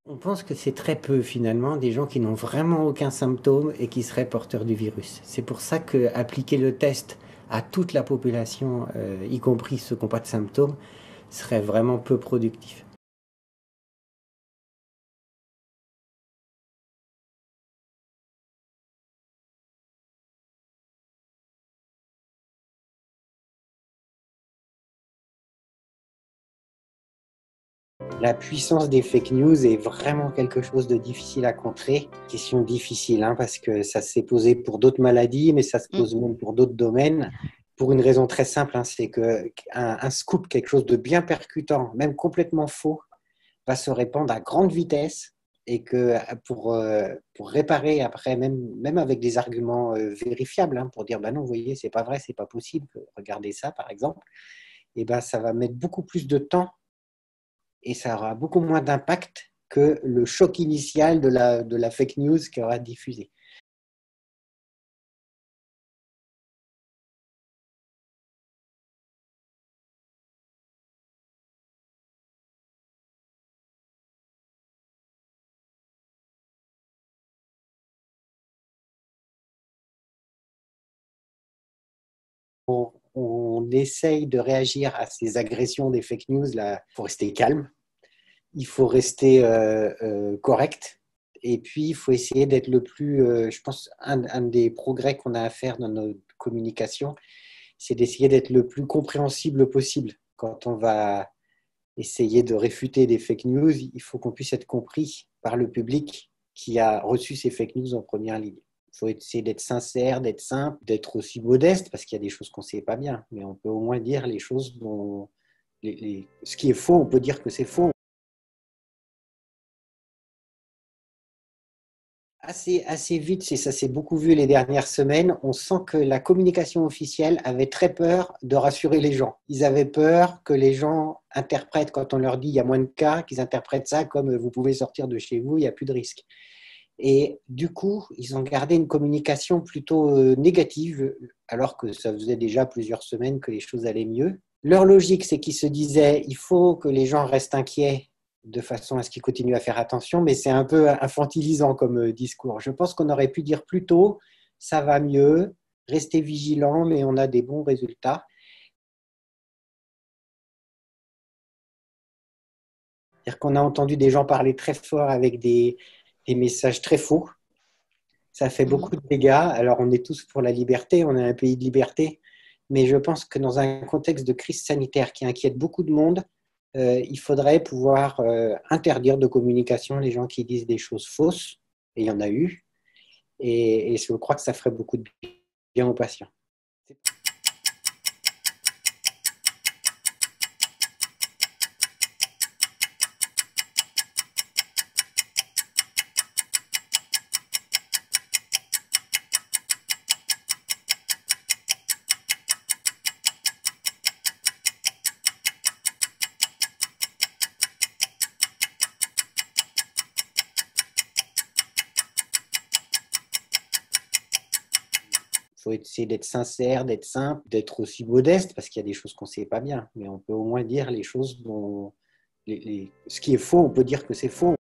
On pense que c'est très peu finalement des gens qui n'ont vraiment aucun symptôme et qui seraient porteurs du virus. C'est pour ça que appliquer le test à toute la population, y compris ceux qui n'ont pas de symptômes, serait vraiment peu productif. La puissance des fake news est vraiment quelque chose de difficile à contrer. Question difficile, hein, parce que ça s'est posé pour d'autres maladies, mais ça se Mm. pose même pour d'autres domaines. Pour une raison très simple, hein, c'est qu'un scoop, quelque chose de bien percutant, même complètement faux, va se répandre à grande vitesse et que pour réparer après, même avec des arguments vérifiables, hein, pour dire, bah non, vous voyez, c'est pas vrai, c'est pas possible, regardez ça, par exemple, et ben, ça va mettre beaucoup plus de temps et ça aura beaucoup moins d'impact que le choc initial de la fake news qui aura diffusé. On essaye de réagir à ces agressions des fake news. Là, il faut rester calme, il faut rester correct. Et puis, il faut essayer d'être le plus, je pense, un des progrès qu'on a à faire dans notre communication, c'est d'essayer d'être le plus compréhensible possible. Quand on va essayer de réfuter des fake news, il faut qu'on puisse être compris par le public qui a reçu ces fake news en première ligne. Il faut essayer d'être sincère, d'être simple, d'être aussi modeste, parce qu'il y a des choses qu'on ne sait pas bien, mais on peut au moins dire les choses dont ce qui est faux, on peut dire que c'est faux. Assez vite, ça s'est beaucoup vu les dernières semaines, on sent que la communication officielle avait très peur de rassurer les gens. Ils avaient peur que les gens interprètent, quand on leur dit il y a moins de cas, qu'ils interprètent ça comme vous pouvez sortir de chez vous, il n'y a plus de risque. Et du coup, ils ont gardé une communication plutôt négative, alors que ça faisait déjà plusieurs semaines que les choses allaient mieux. Leur logique, c'est qu'ils se disaient, il faut que les gens restent inquiets de façon à ce qu'ils continuent à faire attention, mais c'est un peu infantilisant comme discours. Je pense qu'on aurait pu dire plus tôt, ça va mieux, restez vigilants, mais on a des bons résultats. C'est-à-dire qu'on a entendu des gens parler très fort avec des messages très faux. Ça fait Mhm. beaucoup de dégâts. Alors, on est tous pour la liberté, on est un pays de liberté, mais je pense que dans un contexte de crise sanitaire qui inquiète beaucoup de monde, il faudrait pouvoir interdire de communication les gens qui disent des choses fausses, et il y en a eu, et je crois que ça ferait beaucoup de bien aux patients. Il faut essayer d'être sincère, d'être simple, d'être aussi modeste, parce qu'il y a des choses qu'on ne sait pas bien, mais on peut au moins dire les choses dont ce qui est faux, on peut dire que c'est faux.